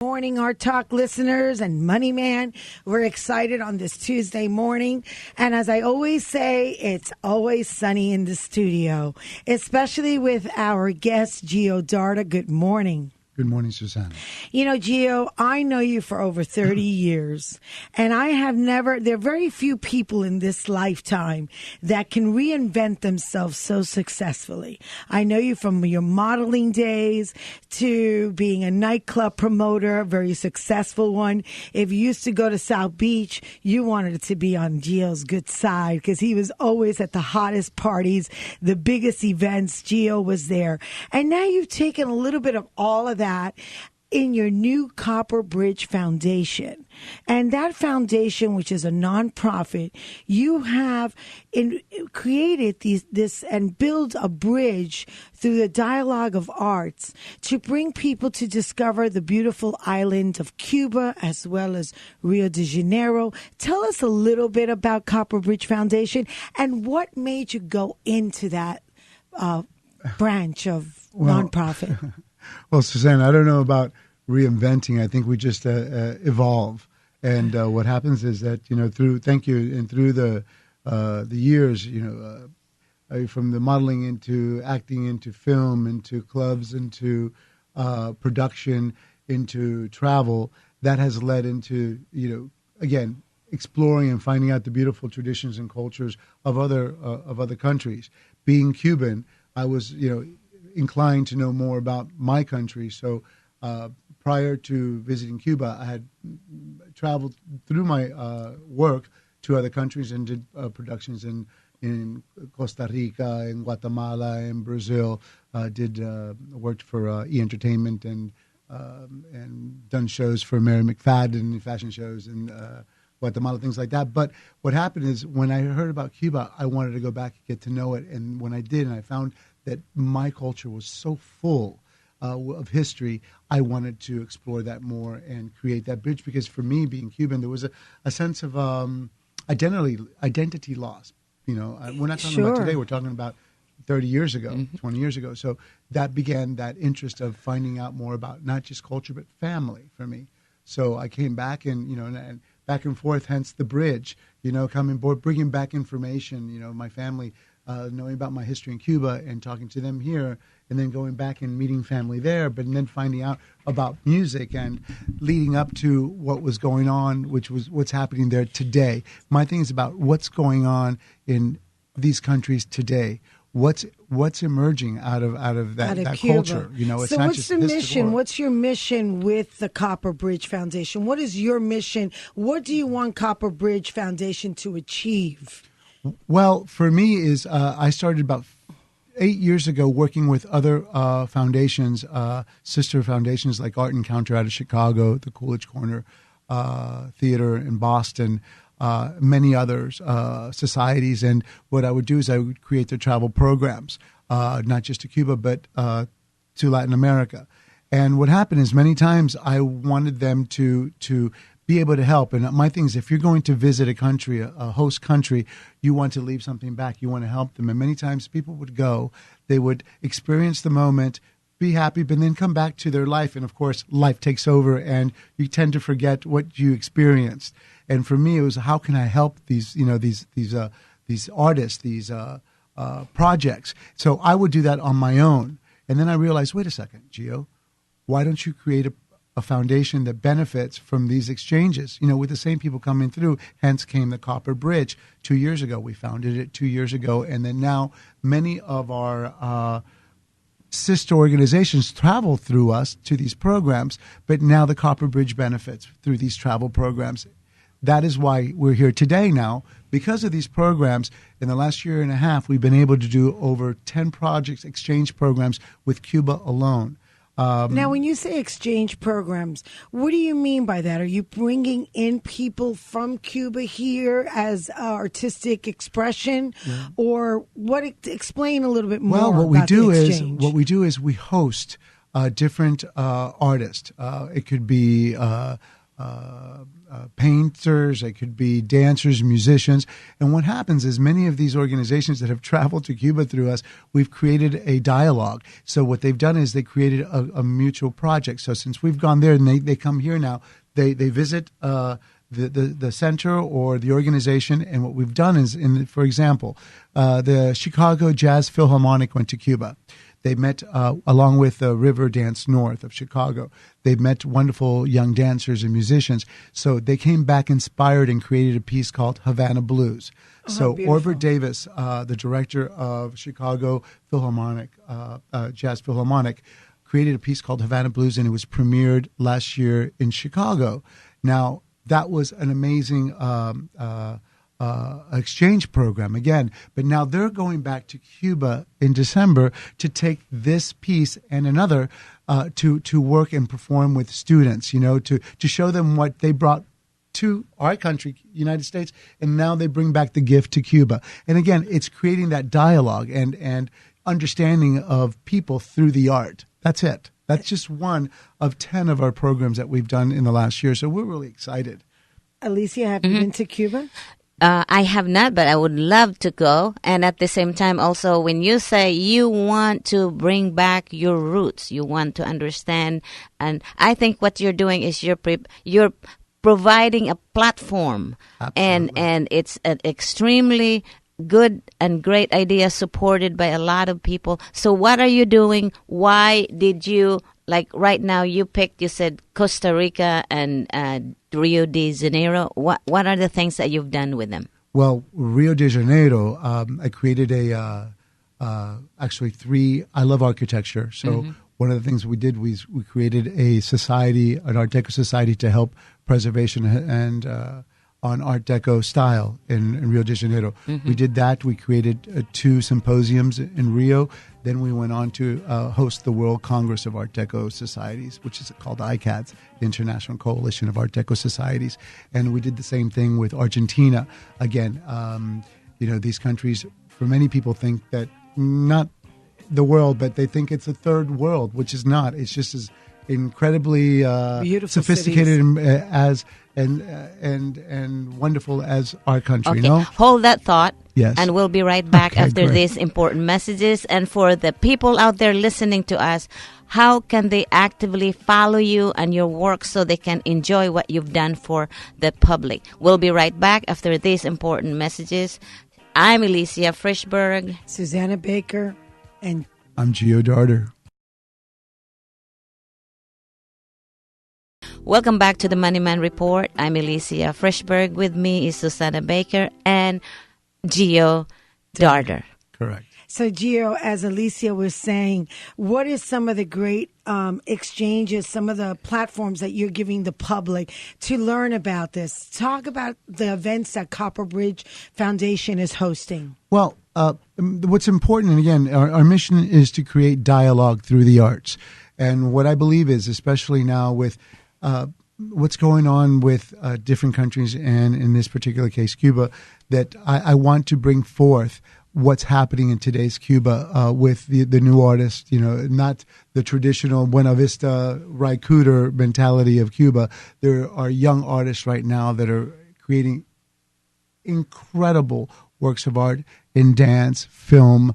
Morning, Art Talk listeners and Money Man. We're excited on this Tuesday morning. And as I always say, it's always sunny in the studio, especially with our guest, Darder. Good morning. Good morning, Susana. You know, Gio, I know you for over 30 years, and there are very few people in this lifetime that can reinvent themselves so successfully. I know you from your modeling days to being a nightclub promoter, a very successful one. If you used to go to South Beach, you wanted to be on Gio's good side because he was always at the hottest parties, the biggest events. Gio was there. And now you've taken a little bit of all of that in your new Copper Bridge Foundation. And that foundation, which is a nonprofit, you have created this and build a bridge through the dialogue of arts to bring people to discover the beautiful island of Cuba as well as Rio de Janeiro. Tell us a little bit about Copper Bridge Foundation and what made you go into that branch of nonprofit. Well, Susana, I don't know about reinventing. I think we just evolve. And what happens is that, through the years, from the modeling into acting, into film, into clubs, into production, into travel, that has led into, again, exploring and finding out the beautiful traditions and cultures of other countries. Being Cuban, I was, inclined to know more about my country. So prior to visiting Cuba, I had traveled through my work to other countries and did productions in Costa Rica, in Guatemala, in Brazil. Worked for E! Entertainment and done shows for Mary McFadden, fashion shows in Guatemala, things like that. But what happened is when I heard about Cuba, I wanted to go back and get to know it. And when I did, and I found that my culture was so full of history, I wanted to explore that more and create that bridge. Because for me, being Cuban, there was a sense of identity loss. We're not talking about today. We're talking about 30 years ago, 20 years ago. So that began that interest of finding out more about not just culture, but family for me. So I came back and back and forth, hence the bridge, coming board, bringing back information, my family, knowing about my history in Cuba and talking to them here, and then going back and meeting family there, but then finding out about music and leading up to what was going on, which was what's happening there today. My thing is about what's going on in these countries today. What's emerging out of that culture? It's so not what's just the mission? What's your mission with the Copper Bridge Foundation? What is your mission? What do you want Copper Bridge Foundation to achieve? Well, for me is I started about 8 years ago working with other foundations, sister foundations like Art Encounter out of Chicago, the Coolidge Corner Theater in Boston, many others, societies. And what I would do is I would create their travel programs, not just to Cuba, but to Latin America. And what happened is many times I wanted them to be able to help. And my thing is, if you're going to visit a country, a host country, you want to leave something back. You want to help them. And many times people would go, they would experience the moment, be happy, but then come back to their life. And of course, life takes over and you tend to forget what you experienced. And for me, it was, how can I help these artists, these projects? So I would do that on my own. And then I realized, wait a second, Gio, why don't you create a foundation that benefits from these exchanges, with the same people coming through. Hence came the Copper Bridge 2 years ago. We founded it 2 years ago. And then now many of our sister organizations travel through us to these programs, but now the Copper Bridge benefits through these travel programs. That is why we're here today now. Because of these programs, in the last year and a half, we've been able to do over 10 projects, exchange programs with Cuba alone. Now, when you say exchange programs, what do you mean by that? Are you bringing in people from Cuba here as artistic expression, or what? Explain a little bit more. Well, what we do is we host different artists. It could be painters, they could be dancers, musicians. And what happens is many of these organizations that have traveled to Cuba through us, we've created a dialogue. So what they've done is they created a mutual project. So since we've gone there and they come here now, they visit the center or the organization. And what we've done is, for example, the Chicago Jazz Philharmonic went to Cuba. They met along with the River Dance North of Chicago. They met wonderful young dancers and musicians. So they came back inspired and created a piece called Havana Blues. So Orbert Davis, the director of Chicago Philharmonic, Jazz Philharmonic, created a piece called Havana Blues, and it was premiered last year in Chicago. Now, that was an amazing exchange program again, but now they're going back to Cuba in December to take this piece and another to work and perform with students, to show them what they brought to our country, United States, and now they bring back the gift to Cuba. And again, it's creating that dialogue and understanding of people through the art. That's it. That's just one of 10 of our programs that we've done in the last year. So we're really excited. Alicia, have you been to Cuba? I have not, but I would love to go. And at the same time, also, when you say you want to bring back your roots, you want to understand, and I think what you're doing is you're providing a platform, and it's an extremely good and great idea supported by a lot of people. So what are you doing? Why did you, like right now you said Costa Rica and Rio de Janeiro. What are the things that you've done with them? Well, Rio de Janeiro, I created actually 3, I love architecture. So one of the things we did was we created a society, an Art Deco society to help preservation and on Art Deco style in Rio de Janeiro. We did that. We created 2 symposiums in Rio. Then we went on to host the World Congress of Art Deco Societies, which is called ICADS, the International Coalition of Art Deco Societies. And we did the same thing with Argentina. Again, these countries, for many people, think that not the world, but they think it's a third world, which is not. It's just as incredibly sophisticated and wonderful as our country. Okay. Hold that thought. Yes. And we'll be right back after these important messages. And for the people out there listening to us, how can they actively follow you and your work so they can enjoy what you've done for the public? We'll be right back after these important messages. I'm Alicia Frischberg. Susana Baker. And I'm Gio Darder. Welcome back to the Money Man Report. I'm Alicia Frischberg. With me is Susana Baker and Gio Darder. Correct. So, Gio, as Alicia was saying, what is some of the great exchanges, some of the platforms that you're giving the public to learn about this? Talk about the events that Copper Bridge Foundation is hosting. Well, what's important, and again, our mission is to create dialogue through the arts. And what I believe is, especially now with what's going on with different countries, and in this particular case, Cuba, that I want to bring forth what's happening in today's Cuba with the new artists, not the traditional Buena Vista Raikuder mentality of Cuba. There are young artists right now that are creating incredible works of art in dance, film,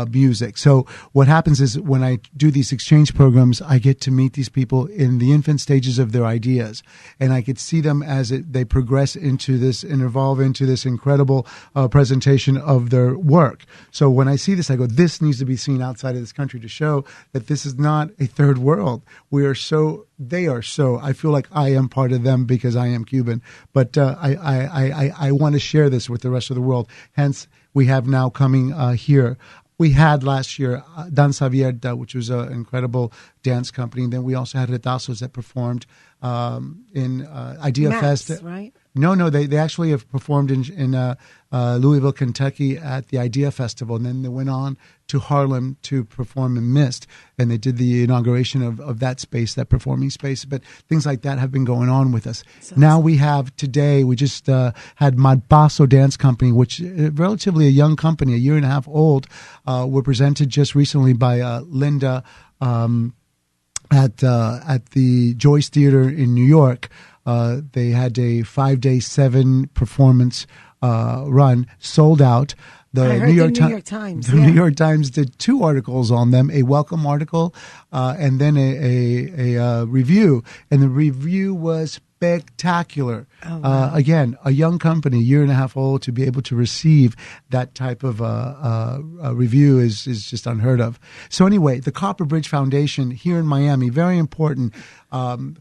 music. So what happens is when I do these exchange programs, I get to meet these people in the infant stages of their ideas, and I could see them as they progress into this and evolve into this incredible presentation of their work. So when I see this, I go, this needs to be seen outside of this country to show that this is not a third world. They are so. I feel like I am part of them because I am Cuban, but I want to share this with the rest of the world. Hence, we have now coming here. We had last year Danza Abierta, which was an incredible dance company. And then we also had Retazos that performed in Idea Fest. Right? No, they actually have performed in Louisville, Kentucky at the Idea Festival. And then they went on to Harlem to perform in Mist. And they did the inauguration of that space, that performing space. But things like that have been going on with us. Now we have today, we just had Madbaso Dance Company, which is relatively a young company, a year and a half old. Were presented just recently by Linda at the Joyce Theater in New York. They had a 5-day, 7 performance run, sold out. I heard the New York Times. The New York Times did 2 articles on them, a welcome article and then a review. And the review was spectacular. Oh, wow. Again, a young company, 1.5 years old, to be able to receive that type of review is just unheard of. So anyway, the Copper Bridge Foundation here in Miami, very important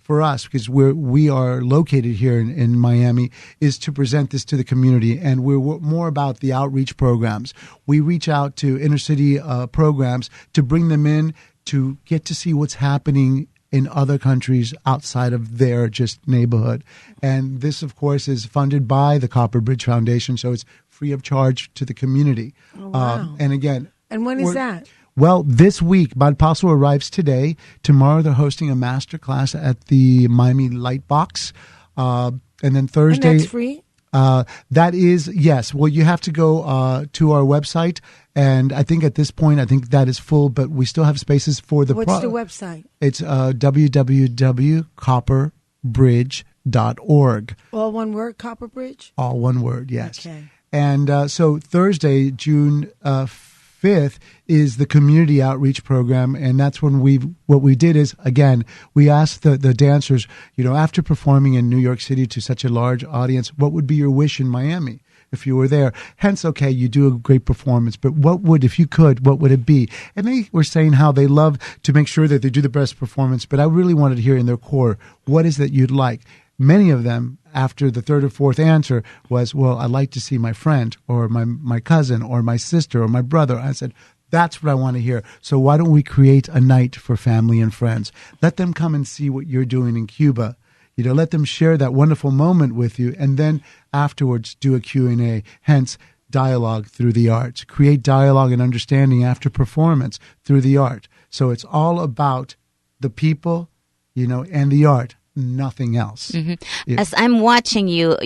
for us because we are located here in Miami, is to present this to the community. And we're more about the outreach programs. We reach out to inner city programs to bring them in to get to see what's happening in other countries outside of their just neighborhood. And this, of course, is funded by the Copper Bridge Foundation, so it's free of charge to the community. Oh, wow. And again... And when is that? Well, this week, Badpaso arrives today. Tomorrow, they're hosting a master class at the Miami Lightbox. And then Thursday... And that's free? That is, yes. Well, you have to go to our website, and I think at this point, I think that is full, but we still have spaces for the... What's the website? It's www.copperbridge.org. All one word, Copper Bridge? All one word, yes. Okay. And so Thursday, June 5th, is the community outreach program, and that's when what we did is, again, we asked the dancers, after performing in New York City to such a large audience, what would be your wish in Miami if you were there? Hence, okay, you do a great performance, but what would it be? And they were saying how they love to make sure that they do the best performance, but I really wanted to hear in their core, what is that you'd like? Many of them, after the third or fourth answer, was, well, I'd like to see my friend or my cousin or my sister or my brother. I said, that's what I want to hear. So why don't we create a night for family and friends? Let them come and see what you're doing in Cuba. Let them share that wonderful moment with you, and then afterwards do a Q&A, hence dialogue through the arts. Create dialogue and understanding after performance through the art. So it's all about the people, and the art, nothing else. Mm-hmm. Yeah. As I'm watching you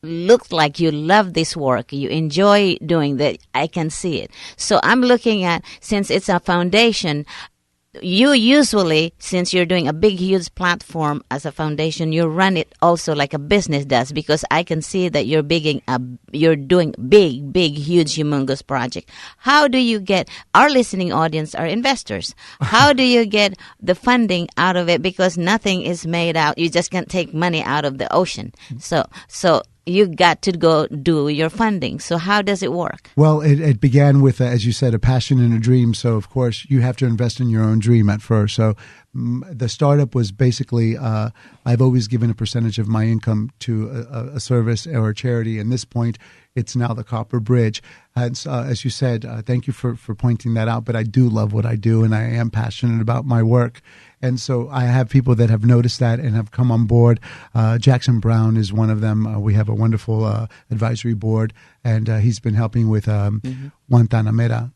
look like you love this work. You enjoy doing that. I can see it. So I'm looking at, since it's a foundation, you usually, since you're doing a big, huge platform as a foundation, you run it also like a business does, because I can see that you're doing big, huge, humongous project. How do you get, our listening audience are investors. How do you get the funding out of it? Because nothing is made out. You just can't take money out of the ocean. So you got to go do your funding. So how does it work? Well, it began with, as you said, a passion and a dream. So, of course, you have to invest in your own dream at first. So the startup was basically, I've always given a percentage of my income to a service or a charity. And this point, it's now the Copper Bridge. And as you said, thank you for pointing that out. But I do love what I do, and I am passionate about my work. And so I have people that have noticed that and have come on board. Jackson Brown is one of them. We have a wonderful advisory board, and he's been helping with Guantanamera,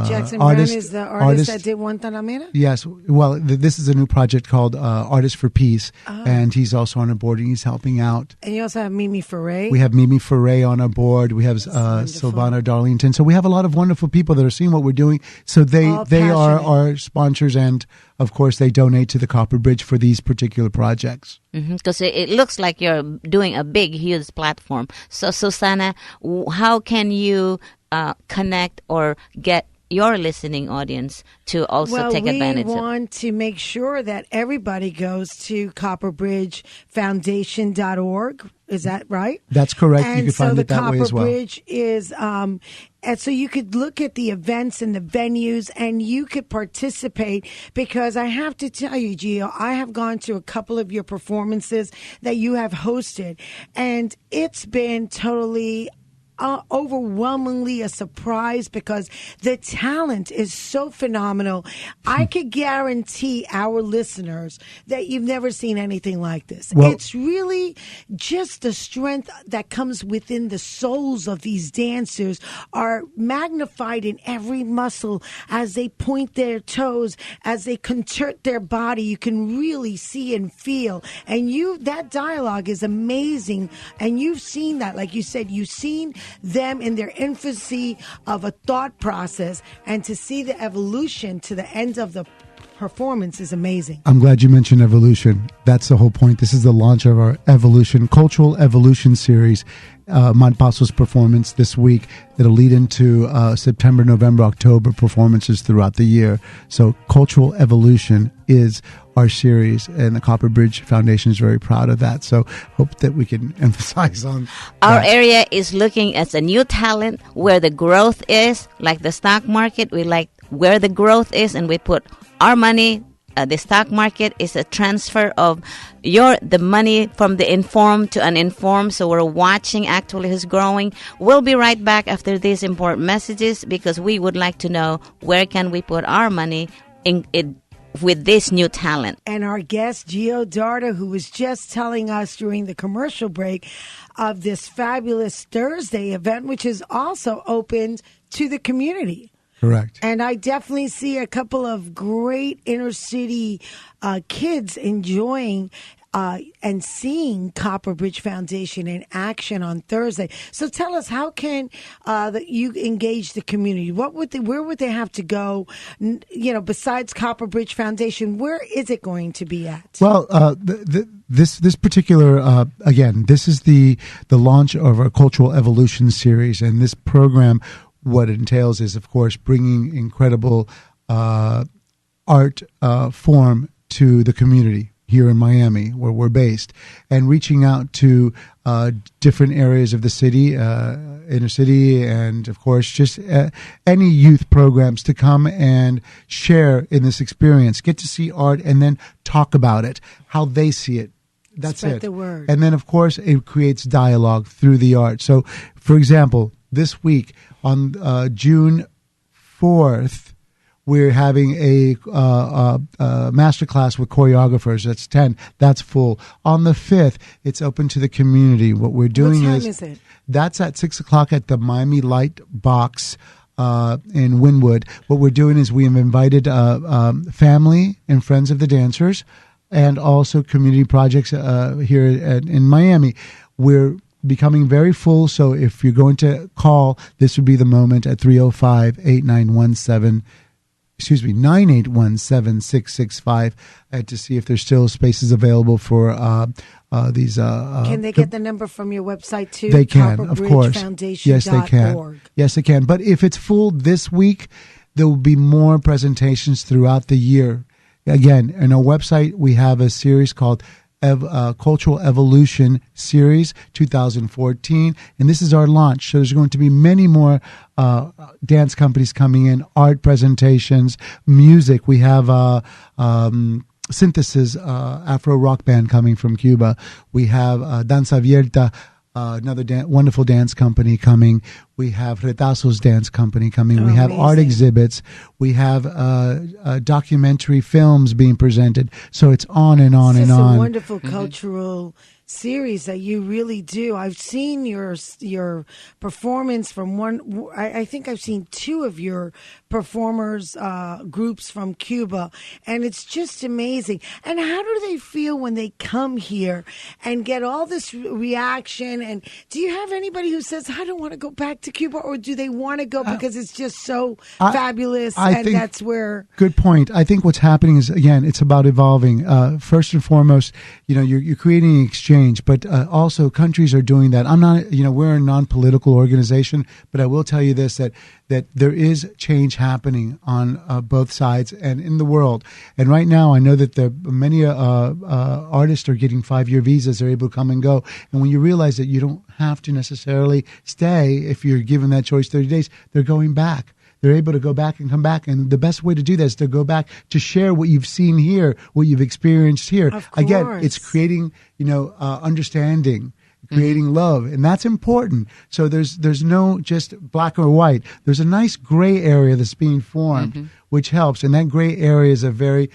Jackson Brown is the artist that did Guantanamera? Yes. Well, this is a new project called Artists for Peace, and he's also on our board, and he's helping out. And you also have Mimi Foray? We have Mimi Foray on our board. We have Silvana Darlington. So we have a lot of wonderful people that are seeing what we're doing. So they are our sponsors, and, of course, they donate to the Copper Bridge for these particular projects. Because it looks like you're doing a big, huge platform. So, Susana, how can you connect or get your listening audience to also take advantage of? We want to make sure that everybody goes to copperbridgefoundation.org. Is that right? That's correct. And you can find it that way as well. So the Copper Bridge is, and so you could look at the events and the venues, and you could participate, because I have to tell you, Gio, I have gone to a couple of your performances that you have hosted, and it's been totally overwhelmingly a surprise, because the talent is so phenomenal. I could guarantee our listeners that you've never seen anything like this. Well, it's really just the strength that comes within the souls of these dancers are magnified in every muscle as they point their toes, as they contort their body. You can really see and feel. And that dialogue is amazing. And you've seen that, like you said, you've seen them in their infancy of a thought process, and to see the evolution to the end of the performance is amazing. I'm glad you mentioned evolution. That's the whole point. This is the launch of our Cultural Evolution series. Montpaso's performance this week. It'll lead into September, November, October performances throughout the year. So Cultural Evolution is our series, and the Copper Bridge Foundation is very proud of that. So hope that we can emphasize on our that. area is looking at a new talent where the growth is, like the stock market. We like where the growth is, and we put our money. The stock market is a transfer of the money from the informed to uninformed. So we're watching actually who's growing. We'll be right back after these important messages, because we would like to know where can we put our money in with this new talent. And our guest, Gio Darder, who was just telling us during the commercial break of this fabulous Thursday event, which is also opened to the community. Correct. And I definitely see a couple of great inner city kids enjoying and seeing Copper Bridge Foundation in action on Thursday. So tell us, how can you engage the community? Where would they have to go? Besides Copper Bridge Foundation, where is it going to be at? Well, this particular again, this is the launch of our Cultural Evolution series, and this program. What it entails is, of course, bringing incredible art form to the community here in Miami, where we're based, and reaching out to different areas of the city, inner city, and, of course, just any youth programs to come and share in this experience, get to see art, and then talk about it, how they see it. That's Spread it. the word. And then, of course, it creates dialogue through the art. So, for example, this week on June 4th, we're having a masterclass with choreographers. That's 10. That's full. On the 5th, it's open to the community. What we're doing What time is it? That's at 6 o'clock at the Miami Light Box in Wynwood. What we're doing is we have invited family and friends of the dancers, and also community projects here in Miami. We're becoming very full, so if you're going to call, this would be the moment at 305-9817-665 to see if there's still spaces available for these. Can they get the number from your website too? They can, of course. Yes, they can. Yes, they can. But if it's full this week, there will be more presentations throughout the year. Again, on our website, we have a series called Cultural Evolution Series 2014, and this is our launch. So there's going to be many more dance companies coming in, art presentations, music. We have Synthesis, Afro rock band coming from Cuba. We have Danza Abierta, another wonderful dance company coming. We have Retazos dance company coming. We have art exhibits. We have documentary films being presented. So it's on and on and on. It's a wonderful cultural series that you really do. I've seen your performance from one. I think I've seen two of your performers groups from Cuba, and it's just amazing. And how do they feel when they come here and get all this reaction? And do you have anybody who says, I don't want to go back to Cuba, or do they want to go because it's just so fabulous? I think that's where. Good point. I think what's happening is, again, it's about evolving. First and foremost, you're creating an exchange. But also countries are doing that. I'm not, we're a non-political organization, but I will tell you this, that there is change happening on both sides and in the world. And right now, I know that many artists are getting 5-year visas. They're able to come and go. And when you realize that you don't have to necessarily stay, if you're given that choice 30 days, they're going back. They're able to go back and come back. And the best way to do that is to go back to share what you've seen here, what you've experienced here. Again, it's creating, understanding, creating love. And that's important. So there's no just black or white. There's a nice gray area that's being formed, which helps. And that gray area is a very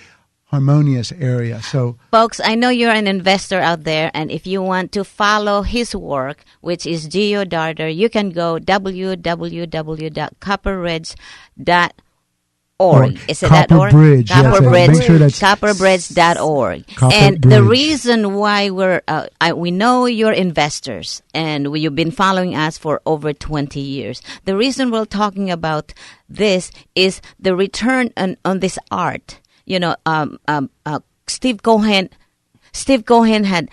harmonious area. So, folks, I know you're an investor out there, and if you want to follow his work, which is Gio Darder, you can go www.copperbridge.org. Is it that org? Bridge, Copperbridge.org. And the reason why we know you're investors, and you've been following us for over 20 years. The reason we're talking about this is the return on this art. Steve Cohen had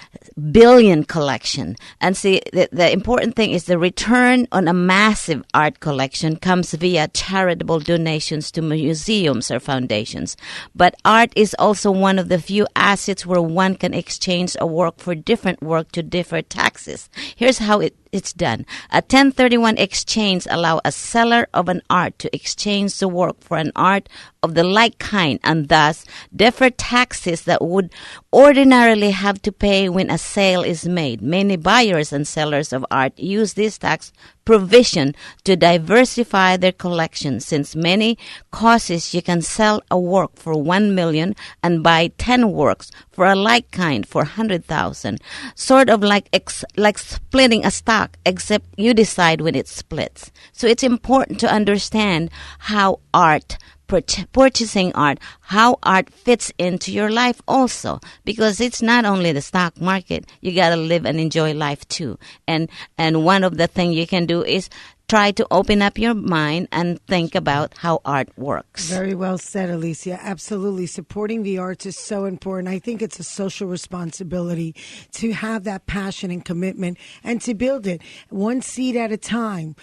billion collection. And see, the important thing is the return on a massive art collection comes via charitable donations to museums or foundations. But art is also one of the few assets where one can exchange a work for different work to defer taxes. Here's how it's done. A 1031 exchange allows a seller of an art to exchange the work for an art of the like kind and thus defer taxes that would ordinarily have to pay when a sale is made. Many buyers and sellers of art use this tax provision to diversify their collection, since many causes you can sell a work for 1 million and buy 10 works for a like kind for 100,000. Sort of like splitting a stock, except you decide when it splits. So it's important to understand how purchasing art, how art fits into your life also, because it's not only the stock market. You got to live and enjoy life too. And one of the things you can do is try to open up your mind and think about how art works. Very well said, Alicia. Absolutely. Supporting the arts is so important. I think it's a social responsibility to have that passion and commitment and to build it one seed at a time.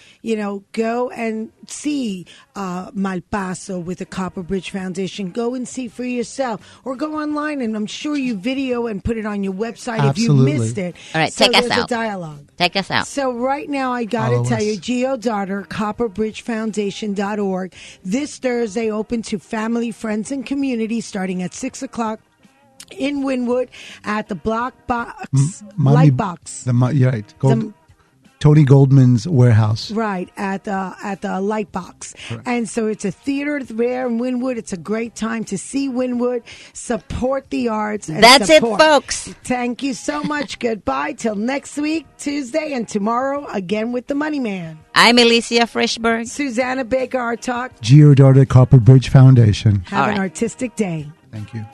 Go and see Malpaso with the Copper Bridge Foundation. Go and see for yourself, or go online, and I'm sure you video and put it on your website. Absolutely. If you missed it. All right, so take us there's out. a dialogue. Take us out. So right now, I got to tell you, Darder, copperbridgefoundation.org. This Thursday, open to family, friends, and community, starting at 6 o'clock in Wynwood at the Block Box, Light Box. Tony Goldman's warehouse. Right, at the Light Box. Correct. And so it's a theater there in Wynwood. It's a great time to see Wynwood, support the arts. And That's it, folks. Thank you so much. Goodbye till next week, Tuesday, and tomorrow again with the Money Man. I'm Alicia Frischberg. Susana Baker, ARTTALK. Darder, Copper Bridge Foundation. Have an artistic day. Thank you.